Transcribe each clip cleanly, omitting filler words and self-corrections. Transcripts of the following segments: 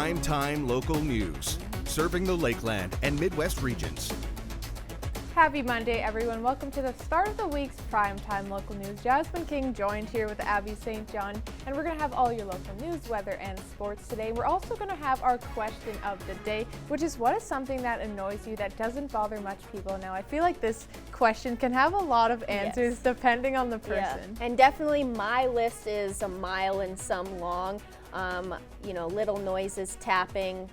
Primetime Local News, serving the Lakeland and Midwest regions. Happy Monday, everyone. Welcome to the start of the week's Primetime Local News. Jasmine King joined here with Abby St. John, and we're going to have all your local news, weather, and sports today. We're also going to have our question of the day, which is, what is something that annoys you that doesn't bother much people? Now, I feel like this question can have a lot of answers depending on the person. Yeah. And definitely my list is a mile and some long. Little noises, tapping,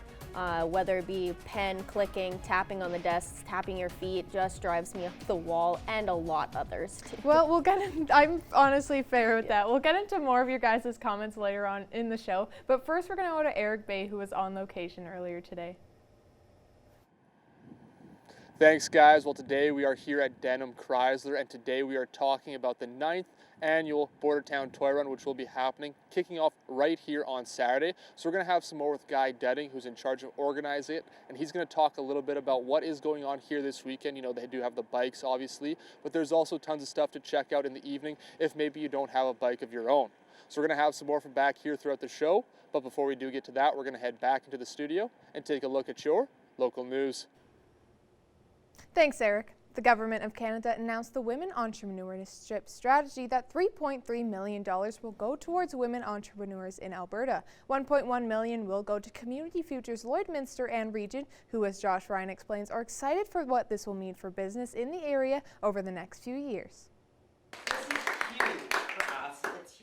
whether it be pen clicking, tapping on the desks, tapping your feet, just drives me up the wall, and a lot others too. Well, I'm honestly fair with that. We'll get into more of your guys' comments later on in the show, but first we're going to go to Eric Bay, who was on location earlier today. Thanks, guys. Well, today we are here at Denham Chrysler, and today we are talking about the 9th annual Bordertown Toy Run, which will be happening, kicking off right here on Saturday. So we're going to have some more with Guy Detting, who's in charge of organizing it, and he's going to talk a little bit about what is going on here this weekend. You know, they do have the bikes, obviously, but there's also tons of stuff to check out in the evening if maybe you don't have a bike of your own. So we're going to have some more from back here throughout the show, but before we do get to that, we're going to head back into the studio and take a look at your local news. Thanks, Eric. The Government of Canada announced the Women Entrepreneurship Strategy that $3.3 million will go towards women entrepreneurs in Alberta. $1.1 million will go to Community Futures Lloydminster and region, who, as Josh Ryan explains, are excited for what this will mean for business in the area over the next few years.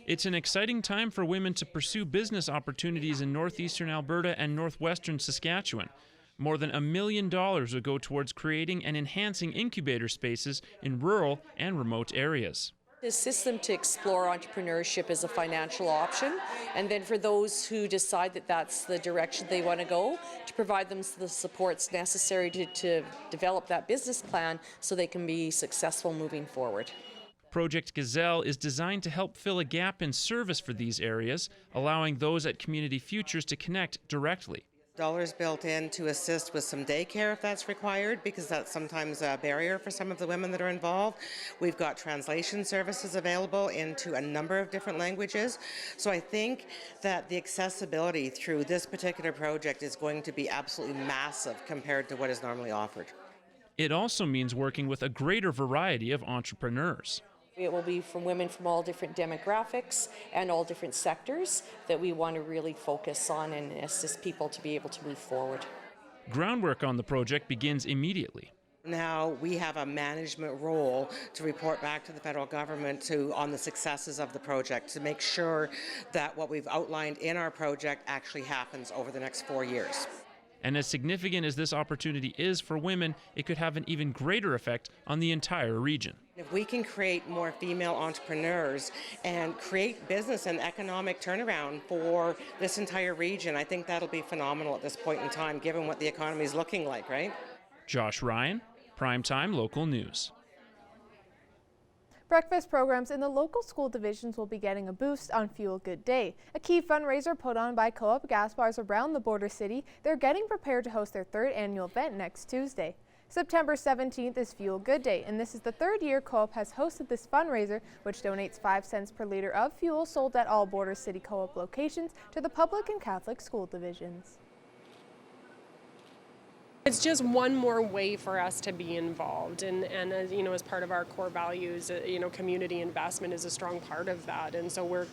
It's an exciting time for women to pursue business opportunities in northeastern Alberta and northwestern Saskatchewan. More than $1 million will go towards creating and enhancing incubator spaces in rural and remote areas. It assists them to explore entrepreneurship as a financial option, and then for those who decide that that's the direction they want to go, to provide them the supports necessary to develop that business plan so they can be successful moving forward. Project Gazelle is designed to help fill a gap in service for these areas, allowing those at Community Futures to connect directly. Dollars built in to assist with some daycare if that's required, because that's sometimes a barrier for some of the women that are involved. We've got translation services available into a number of different languages. So I think that the accessibility through this particular project is going to be absolutely massive compared to what is normally offered. It also means working with a greater variety of entrepreneurs. It will be from women from all different demographics and all different sectors that we want to really focus on and assist people to be able to move forward. Groundwork on the project begins immediately. Now we have a management role to report back to the federal government on the successes of the project, to make sure that what we've outlined in our project actually happens over the next 4 years. And as significant as this opportunity is for women, it could have an even greater effect on the entire region. If we can create more female entrepreneurs and create business and economic turnaround for this entire region, I think that'll be phenomenal at this point in time, given what the economy is looking like, right? Josh Ryan, Primetime Local News. Breakfast programs in the local school divisions will be getting a boost on Fuel Good Day, a key fundraiser put on by Co-op gas bars around the border city. They're getting prepared to host their 3rd annual event next Tuesday. September 17th is Fuel Good Day, and this is the 3rd year Co-op has hosted this fundraiser, which donates 5 cents per liter of fuel sold at all border city Co-op locations to the public and Catholic school divisions. It's just one more way for us to be involved, and as you know, as part of our core values, community investment is a strong part of that, and so we're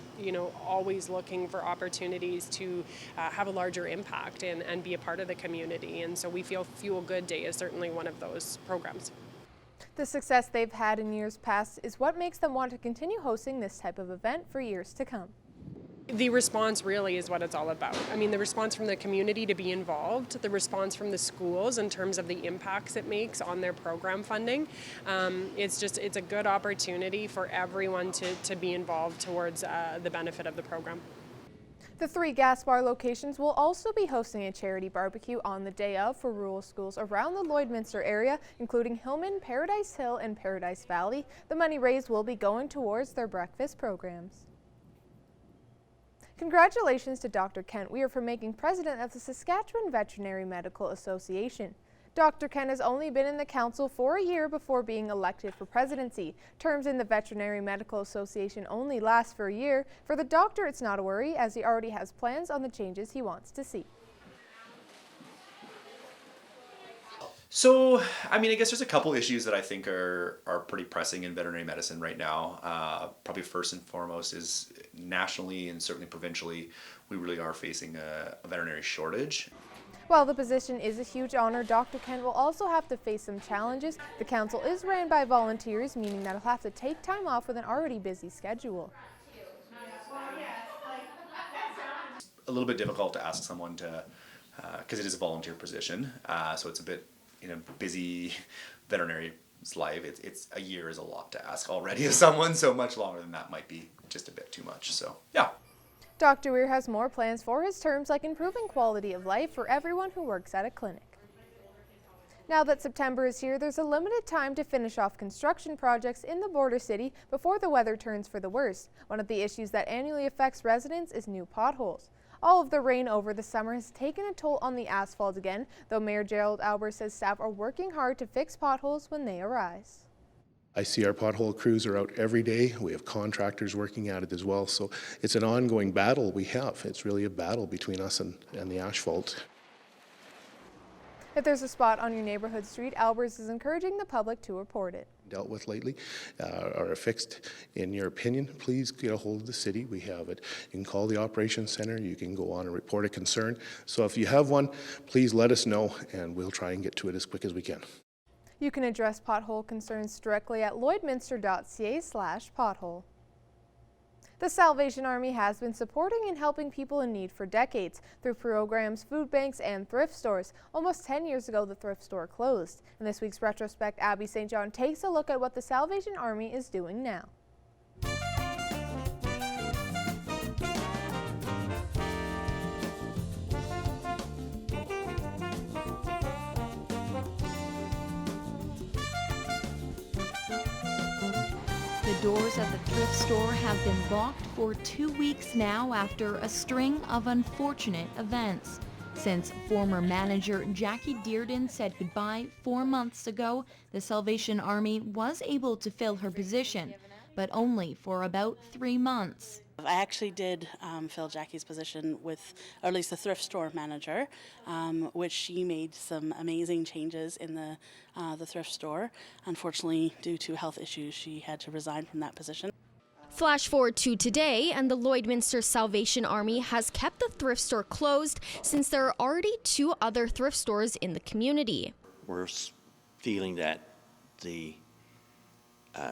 always looking for opportunities to have a larger impact and be a part of the community, and so we feel Fuel Good Day is certainly one of those programs. The success they've had in years past is what makes them want to continue hosting this type of event for years to come. The response really is what it's all about. I mean, the response from the community to be involved, the response from the schools in terms of the impacts it makes on their program funding. It's a good opportunity for everyone to be involved towards the benefit of the program. The 3 gas bar locations will also be hosting a charity barbecue on the day of for rural schools around the Lloydminster area, including Hillman, Paradise Hill, and Paradise Valley. The money raised will be going towards their breakfast programs. Congratulations to Dr. Kent Weir for making president of the Saskatchewan Veterinary Medical Association. Dr. Kent has only been in the council for a year before being elected for presidency. Terms in the Veterinary Medical Association only last for a year. For the doctor, it's not a worry, as he already has plans on the changes he wants to see. So, I mean, I guess there's a couple issues that I think are pretty pressing in veterinary medicine right now. Probably first and foremost is nationally and certainly provincially, we really are facing a veterinary shortage. While the position is a huge honor, Dr. Kent will also have to face some challenges. The council is ran by volunteers, meaning that he'll have to take time off with an already busy schedule. A little bit difficult to ask someone to, because it is a volunteer position, so it's a bit in a busy veterinary life. It's a year is a lot to ask already of someone, so much longer than that might be just a bit too much. So yeah. Dr. Weir has more plans for his terms, like improving quality of life for everyone who works at a clinic. Now that September is here, there's a limited time to finish off construction projects in the border city before the weather turns for the worse. One of the issues that annually affects residents is new potholes. All of the rain over the summer has taken a toll on the asphalt again, though Mayor Gerald Albert says staff are working hard to fix potholes when they arise. I see our pothole crews are out every day. We have contractors working at it as well. So it's an ongoing battle we have. It's really a battle between us and the asphalt. If there's a spot on your neighborhood street, Albers is encouraging the public to report it. Dealt with lately are fixed. In your opinion, please get a hold of the city. We have it. You can call the operations center. You can go on and report a concern. So if you have one, please let us know and we'll try and get to it as quick as we can. You can address pothole concerns directly at lloydminster.ca/pothole. The Salvation Army has been supporting and helping people in need for decades through programs, food banks, and thrift stores. Almost 10 years ago, the thrift store closed. In this week's Retrospect, Abby St. John takes a look at what the Salvation Army is doing now. The doors of the thrift store have been locked for 2 weeks now after a string of unfortunate events. Since former manager Jackie Dearden said goodbye 4 months ago, the Salvation Army was able to fill her position, but only for about 3 months. I actually did fill Jackie's position with, or at least the thrift store manager, which she made some amazing changes in the thrift store. Unfortunately, due to health issues, she had to resign from that position. Flash forward to today, and the Lloydminster Salvation Army has kept the thrift store closed since there are already 2 other thrift stores in the community. We're feeling that the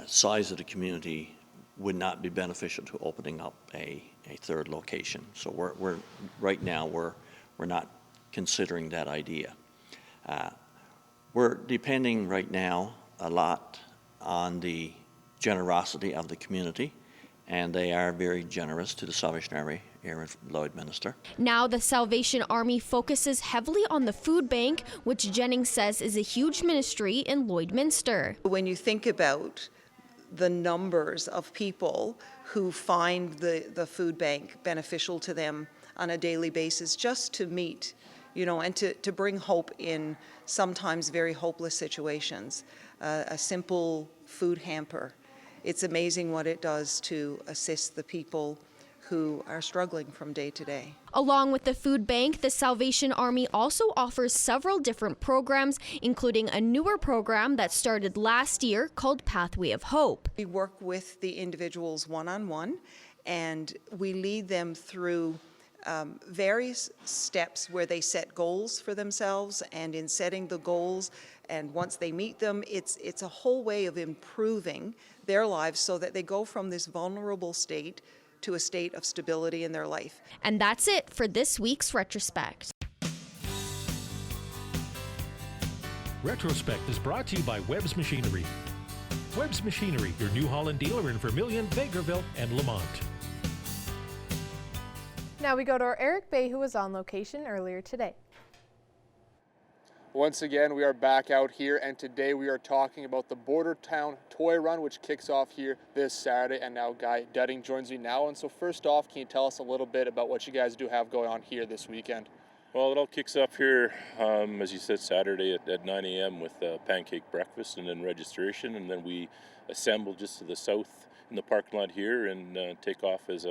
size of the community would not be beneficial to opening up a third location. So we're right now we're not considering that idea. We're depending right now a lot on the generosity of the community, and they are very generous to the Salvation Army here in Lloydminster. Now the Salvation Army focuses heavily on the food bank, which Jennings says is a huge ministry in Lloydminster. When you think about the numbers of people who find the food bank beneficial to them on a daily basis, just to meet, and to bring hope in sometimes very hopeless situations. A simple food hamper. It's amazing what it does to assist the people who are struggling from day to day. Along with the food bank, the Salvation Army also offers several different programs, including a newer program that started last year called Pathway of Hope. We work with the individuals one-on-one, and we lead them through various steps where they set goals for themselves, and in setting the goals, and once they meet them, it's a whole way of improving their lives so that they go from this vulnerable state to a state of stability in their life. And that's it for this week's Retrospect. Retrospect is brought to you by Webb's Machinery. Webb's Machinery, your New Holland dealer in Vermilion, Bakerville, and Lamont. Now we go to our Eric Bay, who was on location earlier today. Once again, we are back out here, and today we are talking about the Bordertown Toy Run, which kicks off here this Saturday, and now Guy Dudding joins me now. And so first off, can you tell us a little bit about what you guys do have going on here this weekend? Well, it all kicks off here, as you said, Saturday at 9 a.m. with pancake breakfast and then registration, and then we assemble just to the south in the parking lot here and take off as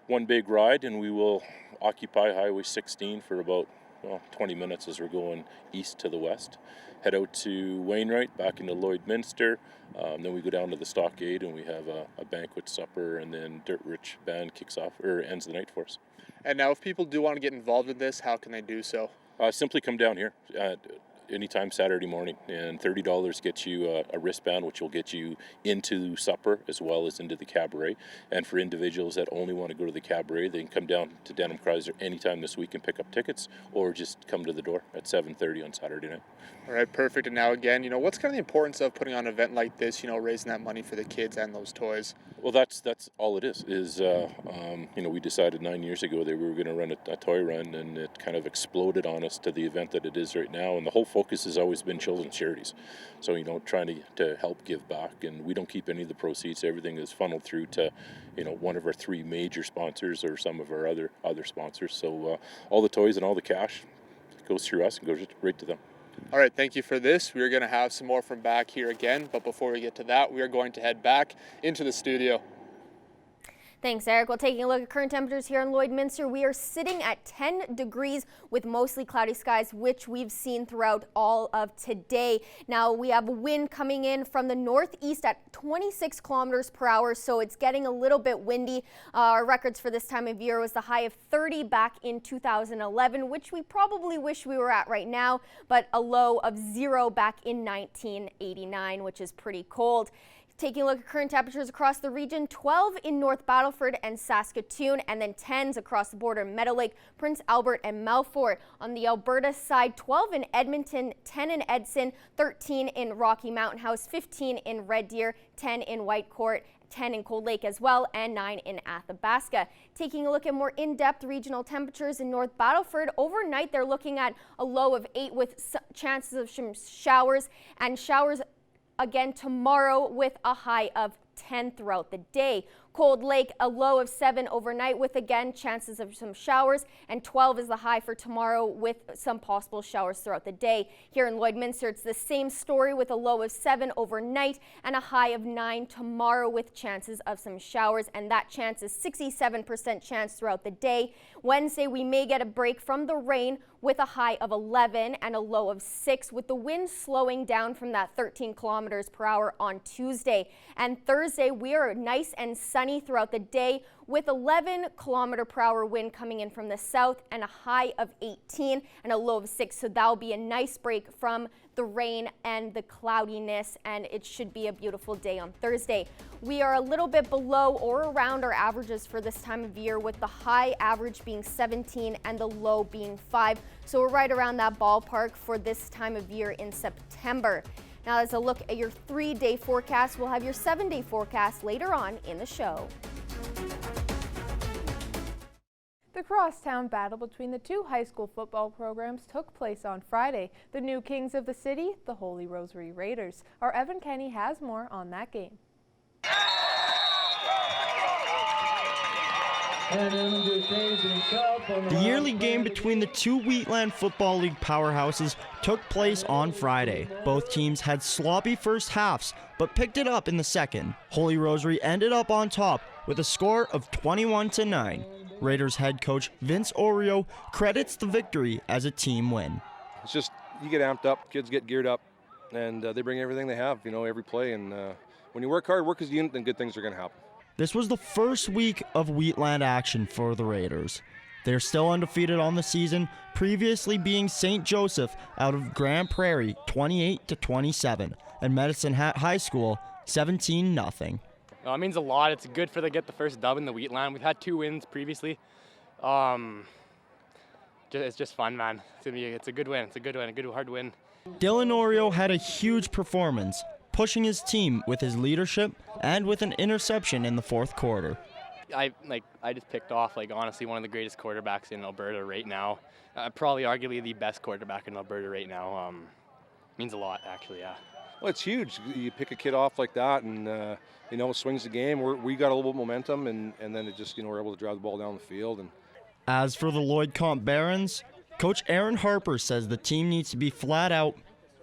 one big ride, and we will occupy Highway 16 for about 20 minutes as we're going east to the west. Head out to Wainwright, back into Lloydminster. Then we go down to the Stockade and we have a banquet supper, and then Dirt Rich Band ends the night for us. And now if people do want to get involved in this, how can they do so? Simply come down here anytime Saturday morning, and $30 gets you a wristband, which will get you into supper as well as into the cabaret. And for individuals that only want to go to the cabaret, they can come down to Denham Chrysler anytime this week and pick up tickets, or just come to the door at 7:30 on Saturday night. All right, perfect. And now again, what's kind of the importance of putting on an event like this, raising that money for the kids and those toys? Well, that's all it is. We decided 9 years ago that we were going to run a toy run, and it kind of exploded on us to the event that it is right now. And the whole focus has always been children's charities. So, trying to help give back, and we don't keep any of the proceeds. Everything is funneled through to, one of our 3 major sponsors or some of our other sponsors. So all the toys and all the cash goes through us and goes right to them. All right, thank you for this. We are going to have some more from back here again, but before we get to that, we are going to head back into the studio. Thanks, Eric. Well, taking a look at current temperatures here in Lloydminster, we are sitting at 10 degrees with mostly cloudy skies, which we've seen throughout all of today. Now, we have wind coming in from the northeast at 26 kilometers per hour, so it's getting a little bit windy. Our records for this time of year was the high of 30 back in 2011, which we probably wish we were at right now, but a low of 0 back in 1989, which is pretty cold. Taking a look at current temperatures across the region, 12 in North Battleford and Saskatoon, and then 10s across the border, Meadow Lake, Prince Albert, and Melfort. On the Alberta side, 12 in Edmonton, 10 in Edson, 13 in Rocky Mountain House, 15 in Red Deer, 10 in Whitecourt, 10 in Cold Lake as well, and 9 in Athabasca. Taking a look at more in-depth regional temperatures in North Battleford, overnight they're looking at a low of 8 with chances of some showers, and showers again tomorrow with a high of 10 throughout the day. Cold Lake, a low of 7 overnight with again chances of some showers, and 12 is the high for tomorrow with some possible showers throughout the day. Here in Lloydminster, it's the same story with a low of 7 overnight and a high of 9 tomorrow with chances of some showers, and that chance is 67% chance throughout the day. Wednesday, we may get a break from the rain with a high of 11 and a low of 6, with the wind slowing down from that 13 kilometers per hour on Tuesday. And Thursday, we are nice and sunny throughout the day with 11 kilometer per hour wind coming in from the south and a high of 18 and a low of 6. So that'll be a nice break from the rain and the cloudiness, and it should be a beautiful day on Thursday. We are a little bit below or around our averages for this time of year, with the high average being 17 and the low being 5. So we're right around that ballpark for this time of year in September. Now, as a look at your 3-day forecast, we'll have your 7-day forecast later on in the show. The crosstown battle between the 2 high school football programs took place on Friday. The new kings of the city, the Holy Rosary Raiders. Our Evan Kenny has more on that game. The yearly game between the 2 Wheatland Football League powerhouses took place on Friday. Both teams had sloppy first halves, but picked it up in the second. Holy Rosary ended up on top with a score of 21-9. Raiders head coach Vince Oreo credits the victory as a team win. It's just, you get amped up, kids get geared up, and they bring everything they have, every play. And when you work hard, work as a unit, then good things are going to happen. This was the first week of Wheatland action for the Raiders. They're still undefeated on the season, previously being St. Joseph out of Grand Prairie 28-27, and Medicine Hat High School 17-0. It means a lot. It's good for to get the first dub in the Wheatland. We've had 2 wins previously. It's just fun, man. It's a good win. It's a good win, a good hard win. Dylan Oreo had a huge performance, pushing his team with his leadership and with an interception in the 4th quarter. I just picked off honestly one of the greatest quarterbacks in Alberta right now. Probably arguably the best quarterback in Alberta right now. Means a lot, actually, yeah. Well, it's huge. You pick a kid off like that, and swings the game. We got a little bit of momentum, and then it just we're able to drive the ball down the field. And as for the Lloyd Comp Barons, Coach Aaron Harper says the team needs to be flat out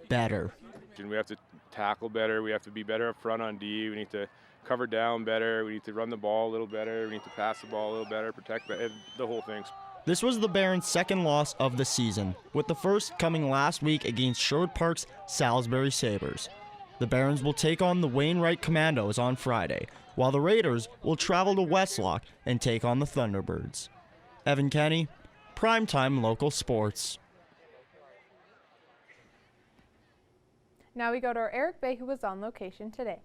better. We have to tackle better. We have to be better up front on D. We need to cover down better. We need to run the ball a little better. We need to pass the ball a little better, protect the whole thing. This was the Barons' second loss of the season, with the first coming last week against Sherwood Park's Salisbury Sabres. The Barons will take on the Wainwright Commandos on Friday, while the Raiders will travel to Westlock and take on the Thunderbirds. Evan Kenny, Primetime Local Sports. Now we go to our Eric Bay, who was on location today.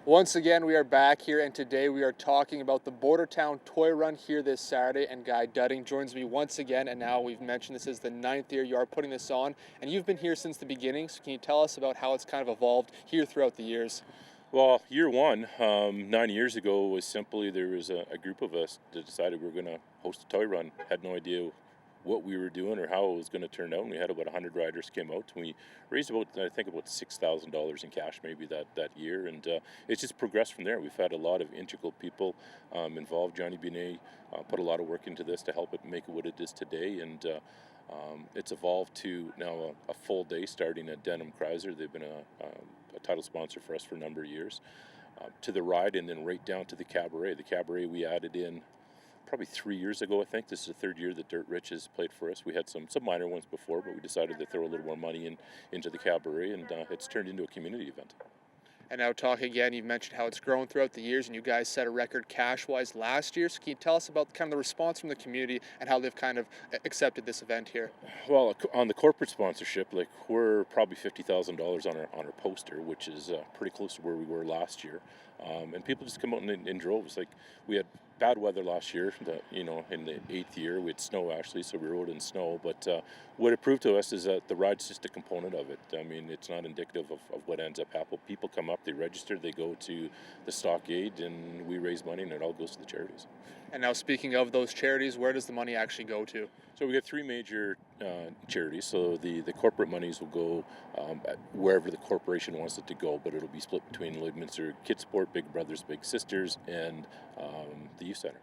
Once again, we are back here, and today we are talking about the Bordertown Toy Run here this Saturday, and Guy Dudding joins me once again, and now we've mentioned this is the 9th year you are putting this on, and you've been here since the beginning, so can you tell us about how it's kind of evolved here throughout the years? Well, year one, 9 years ago, was simply there was a group of us that decided we were going to host a toy run. Had no idea what we were doing or how it was going to turn out. And we had about 100 riders came out. And we raised about $6,000 in cash maybe that year. And it's just progressed from there. We've had a lot of integral people involved. Johnny Binet put a lot of work into this to help it make it what it is today. And it's evolved to now a full day starting at Denham Chrysler. They've been a title sponsor for us for a number of years. To the ride, and then right down to the cabaret. The cabaret we added in probably 3 years ago, I think. This is the third year that Dirt Rich has played for us. We had some minor ones before, but we decided to throw a little more money into the cabaret, and it's turned into a community event. And now talking again, you've mentioned how it's grown throughout the years, and you guys set a record cash-wise last year. So can you tell us about kind of the response from the community and how they've kind of accepted this event here? Well, on the corporate sponsorship, like we're probably $50,000 on our poster, which is pretty close to where we were last year. And people just come out in droves. Like we had bad weather last year, in the 8th year. We had snow actually, so we rode in snow. But what it proved to us is that the ride's just a component of it. I mean, it's not indicative of what ends up happening. People come up, they register, they go to the stockade, and we raise money, and it all goes to the charities. And now speaking of those charities, where does the money actually go to? So we got 3 major charities. So the corporate monies will go wherever the corporation wants it to go, but it'll be split between Lloydminster Kids Sport, Big Brothers Big Sisters, and the Youth Center.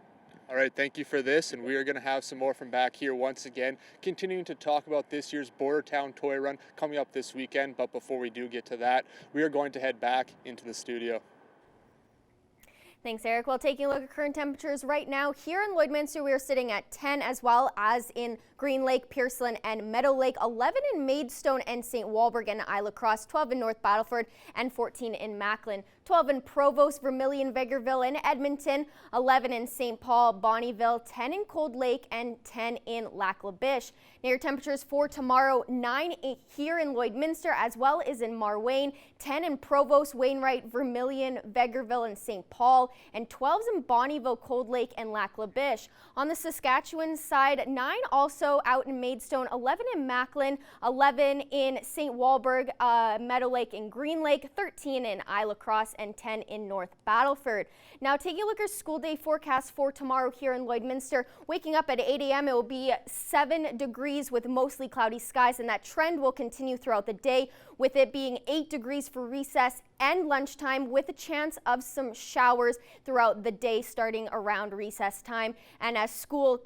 All right, thank you for this, and we are going to have some more from back here once again, continuing to talk about this year's Bordertown Toy Run coming up this weekend. But before we do get to that, we are going to head back into the studio. Thanks, Eric. Well, taking a look at current temperatures right now, here in Lloydminster, we are sitting at 10, as well as in Green Lake, Pearslyn, and Meadow Lake, 11 in Maidstone and St. Walburg and Isla Cross, 12 in North Battleford, and 14 in Macklin, 12 in Provost, Vermilion, Vegreville, and Edmonton, 11 in St. Paul, Bonnyville, 10 in Cold Lake, and 10 in Lac La Biche. Now your temperatures for tomorrow, 9 here in Lloydminster, as well as in Marwayne, 10 in Provost, Wainwright, Vermilion, Vegreville, and St. Paul, and 12 in Bonnyville, Cold Lake, and Lac La Biche. On the Saskatchewan side, 9 also out in Maidstone, 11 in Macklin, 11 in St. Walburg, Meadow Lake, and Green Lake, 13 in Isla Cross, and 10 in North Battleford. Now taking a look at school day forecast for tomorrow here in Lloydminster. Waking up at 8 a.m. it will be 7 degrees with mostly cloudy skies, and that trend will continue throughout the day, with it being 8 degrees for recess and lunchtime, with a chance of some showers throughout the day starting around recess time. And as school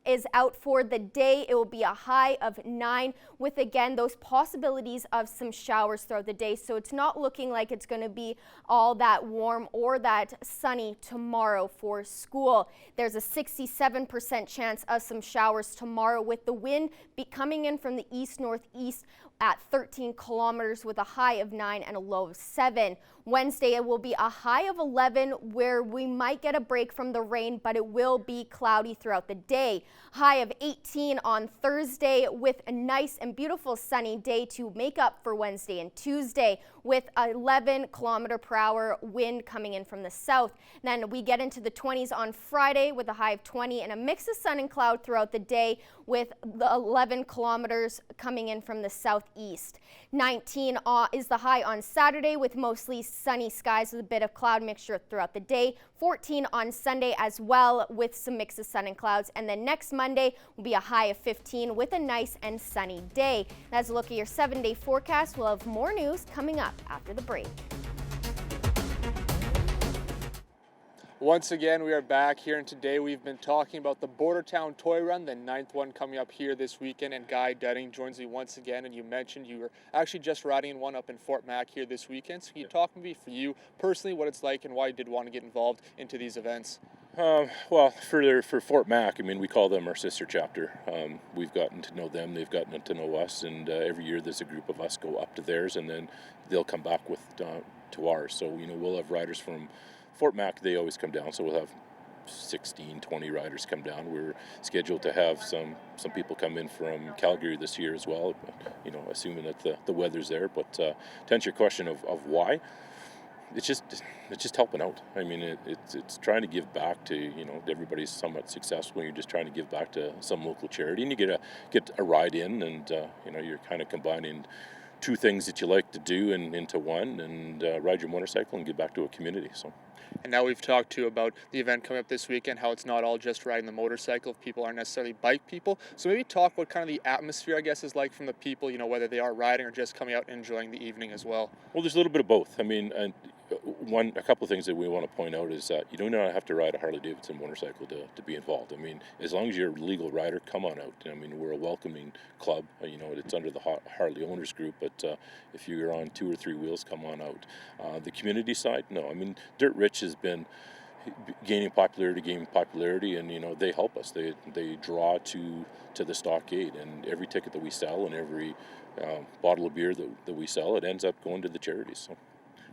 is out for the day, it will be a high of 9, with again those possibilities of some showers throughout the day. So it's not looking like it's going to be all that warm or that sunny tomorrow for school. There's a 67% chance of some showers tomorrow, with the wind coming in from the east-northeast at 13 kilometers, with a high of 9 and a low of 7. Wednesday, it will be a high of 11, where we might get a break from the rain, but it will be cloudy throughout the day. High of 18 on Thursday, with a nice and beautiful sunny day to make up for Wednesday and Tuesday, with 11 kilometer per hour wind coming in from the south. Then we get into the 20s on Friday, with a high of 20 and a mix of sun and cloud throughout the day, with the 11 kilometers coming in from the southeast. 19 is the high on Saturday, with mostly sunny skies with a bit of cloud mixture throughout the day. 14 on Sunday as well, with some mix of sun and clouds. And then next Monday will be a high of 15 with a nice and sunny day. That's a look at your 7-day forecast. We'll have more news coming up after the break. Once again, we are back here, and today we've been talking about the Bordertown Toy Run, the 9th one coming up here this weekend, and Guy Dudding joins me once again. And you mentioned you were actually just riding in one up in Fort Mac here this weekend. So can you talk maybe for you personally what it's like and why you did want to get involved into these events? Well, for Fort Mac, I mean, we call them our sister chapter. We've gotten to know them, they've gotten to know us, and every year there's a group of us go up to theirs, and then they'll come back with to ours. So, you know, we'll have riders from Fort Mac, they always come down, so we'll have 16, 20 riders come down. We're scheduled to have some people come in from Calgary this year as well, you know, assuming that the weather's there. But to answer your question of why, it's just helping out. I mean, it's trying to give back to, you know, everybody's somewhat successful. You're just trying to give back to some local charity, and you get a ride in, and you know, you're kind of combining two things that you like to do into one, and ride your motorcycle and give back to a community. So. And now we've talked too about the event coming up this weekend, how it's not all just riding the motorcycle if people aren't necessarily bike people. So maybe talk what kind of the atmosphere, I guess, is like from the people, you know, whether they are riding or just coming out and enjoying the evening as well. Well, there's a little bit of both. I mean, a couple of things that we want to point out is that you do not have to ride a Harley-Davidson motorcycle to be involved. I mean, as long as you're a legal rider, come on out. I mean, we're a welcoming club. You know, it's under the Harley Owners Group, but if you're on 2 or 3 wheels, come on out. The community side, no. I mean, Dirt Rich has been gaining popularity, and you know, they help us. They draw to the stockade, and every ticket that we sell and every bottle of beer that we sell, it ends up going to the charities. So.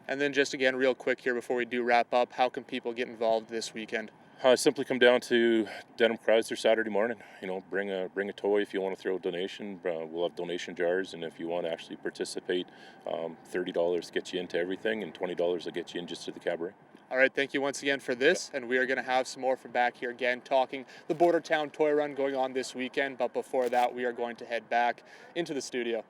And then just again, real quick here before we do wrap up, how can people get involved this weekend? Simply come down to Denham Chrysler Saturday morning. You know, bring a toy if you want to throw a donation. We'll have donation jars, and if you want to actually participate, $30 gets you into everything, and $20 will get you in just to the cabaret. All right, thank you once again for this, and we are going to have some more from back here again, talking the Bordertown Toy Run going on this weekend. But before that, we are going to head back into the studio.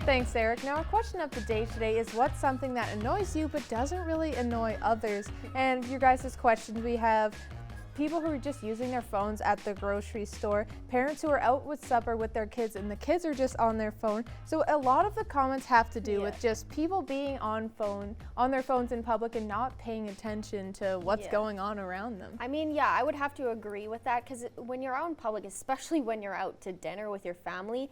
Thanks, Eric. Now, our question of the day today is, what's something that annoys you but doesn't really annoy others? And your guys' questions, we have people who are just using their phones at the grocery store, parents who are out with supper with their kids and the kids are just on their phone. So a lot of the comments have to do with just people being on their phones in public and not paying attention to what's going on around them. I mean, yeah, I would have to agree with that, because when you're out in public, especially when you're out to dinner with your family,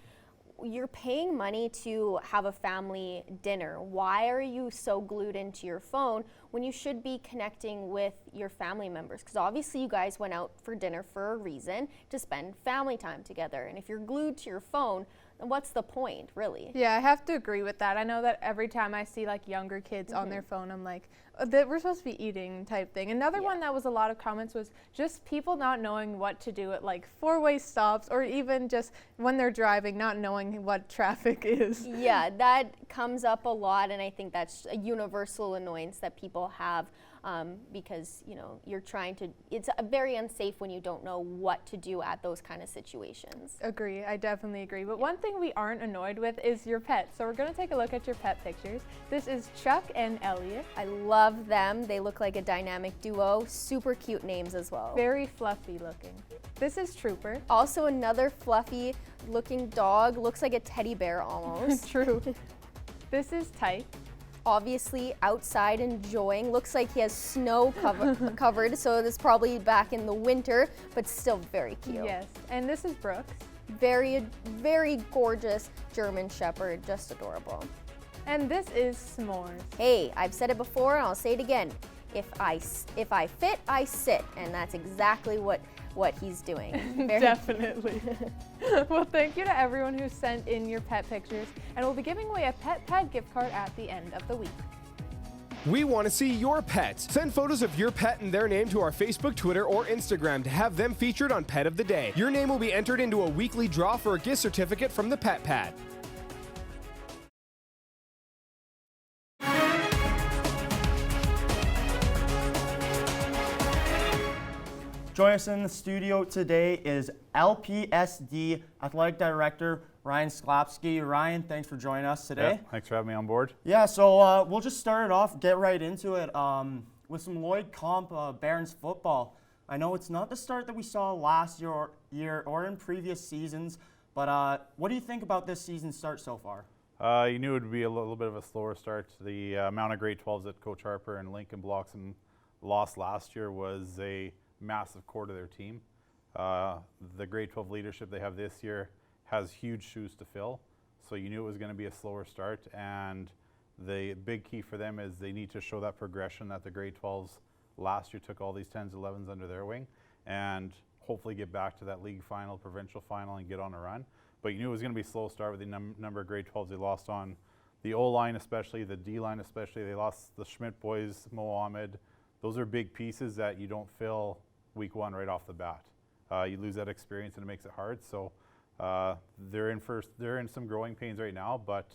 you're paying money to have a family dinner. Why are you so glued into your phone when you should be connecting with your family members? Because obviously you guys went out for dinner for a reason, to spend family time together. And if you're glued to your phone, then what's the point, really? Yeah, I have to agree with that. I know that every time I see like younger kids on their phone, I'm like, we're supposed to be eating type thing. Another one that was a lot of comments was just people not knowing what to do at like 4-way stops, or even just when they're driving, not knowing what traffic is. Yeah, that comes up a lot, and I think that's a universal annoyance that people have, because, you know, it's very unsafe when you don't know what to do at those kind of situations. Agree, I definitely agree. But one thing we aren't annoyed with is your pet. So we're gonna take a look at your pet pictures. This is Chuck and Elliot. I love them. They look like a dynamic duo. Super cute names as well. Very fluffy looking. This is Trooper. Also another fluffy looking dog. Looks like a teddy bear almost. True. This is Tyke. Obviously outside enjoying. Looks like he has snow covered, so it's probably back in the winter, but still very cute. Yes, and this is Brooks. Very, very gorgeous German Shepherd, just adorable. And this is S'mores. Hey, I've said it before and I'll say it again. If I fit, I sit, and that's exactly what he's doing. Definitely. Well, thank you to everyone who sent in your pet pictures, and we'll be giving away a Pet Pad gift card at the end of the week. We want to see your pets. Send photos of your pet and their name to our Facebook, Twitter, or Instagram to have them featured on Pet of the Day. Your name will be entered into a weekly draw for a gift certificate from the Pet Pad. Joining us in the studio today is LPSD Athletic Director Ryan Sklapski. Ryan, thanks for joining us today. Yeah, thanks for having me on board. Yeah, so we'll just start it off, get right into it with some Lloyd Comp Barons football. I know it's not the start that we saw last year or in previous seasons, but what do you think about this season's start so far? You knew it would be a little bit of a slower start. The amount of grade 12s that Coach Harper and Lincoln Bloxham lost last year was a massive core to their team. The grade 12 leadership they have this year has huge shoes to fill. So you knew it was going to be a slower start, and the big key for them is they need to show that progression that the grade 12s last year took all these 10s, 11s under their wing, and hopefully get back to that league final, provincial final, and get on a run. But you knew it was going to be a slow start with the number of grade 12s they lost on. The O-line especially, the D-line especially, they lost the Schmidt boys, Mohamed. Those are big pieces that you don't fill week one right off the bat. You lose that experience and it makes it hard. So they're in some growing pains right now, but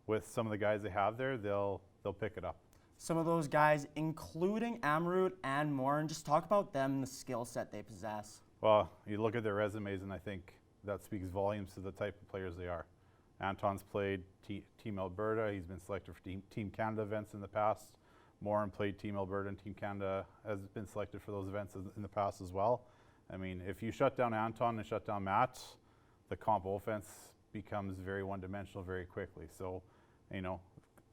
with some of the guys they have there, they'll pick it up. Some of those guys, including Amrut and Morin, just talk about them and the skill set they possess. Well, you look at their resumes, and I think that speaks volumes to the type of players they are. Anton's played Team Alberta. He's been selected for Team Canada events in the past. Morin played Team Alberta, and Team Canada has been selected for those events in the past as well. I mean, if you shut down Anton and shut down Matt, the comp offense becomes very one-dimensional very quickly. So, you know,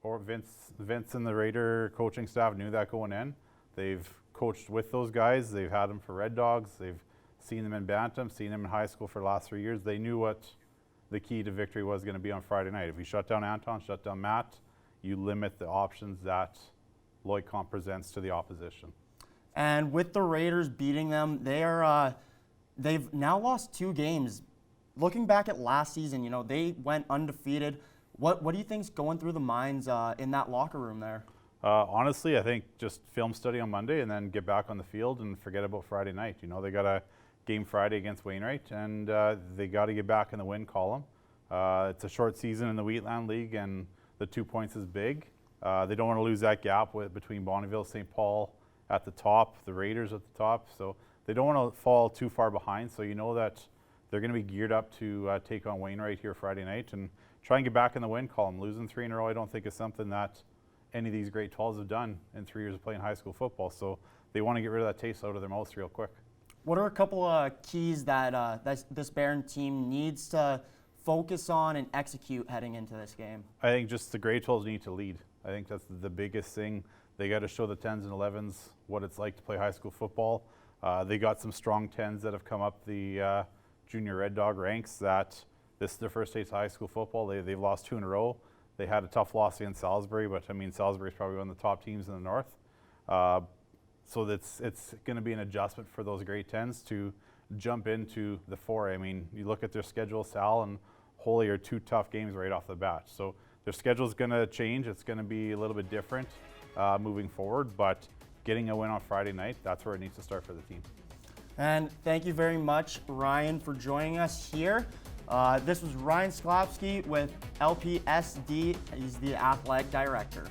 or Vince and the Raider coaching staff knew that going in. They've coached with those guys. They've had them for Red Dogs. They've seen them in Bantam, seen them in high school for the last 3 years. They knew what the key to victory was going to be on Friday night. If you shut down Anton, shut down Matt, you limit the options that Lloyd Comp presents to the opposition. And with the Raiders beating them, they've now lost 2 games. Looking back at last season, you know, they went undefeated. What do you think's going through the minds in that locker room there? Honestly, I think just film study on Monday and then get back on the field and forget about Friday night. You know, they got a game Friday against Wainwright, and they got to get back in the win column. It's a short season in the Wheatland League, and the 2 points is big. They don't want to lose that gap between Bonneville, St. Paul at the top, the Raiders at the top. So they don't want to fall too far behind. So you know that they're going to be geared up to take on Wainwright here Friday night and try and get back in the win column. Losing 3 in a row, I don't think is something that any of these grade 12s have done in 3 years of playing high school football. So they want to get rid of that taste out of their mouths real quick. What are a couple of keys that this Barron team needs to focus on and execute heading into this game? I think just the grade 12s need to lead. I think that's the biggest thing. They got to show the 10s and 11s what it's like to play high school football. They got some strong 10s that have come up the junior Red Dog ranks that this is their first taste of high school football. They've lost 2 in a row. They had a tough loss against Salisbury, but I mean, Salisbury's probably one of the top teams in the north. So it's going to be an adjustment for those grade 10s to jump into the 4A. I mean, you look at their schedule, Sal and Holy are 2 tough games right off the bat. So their schedule is going to change. It's going to be a little bit different moving forward, but getting a win on Friday night, that's where it needs to start for the team. And thank you very much, Ryan, for joining us here. This was Ryan Sklopski with LPSD. He's the athletic director.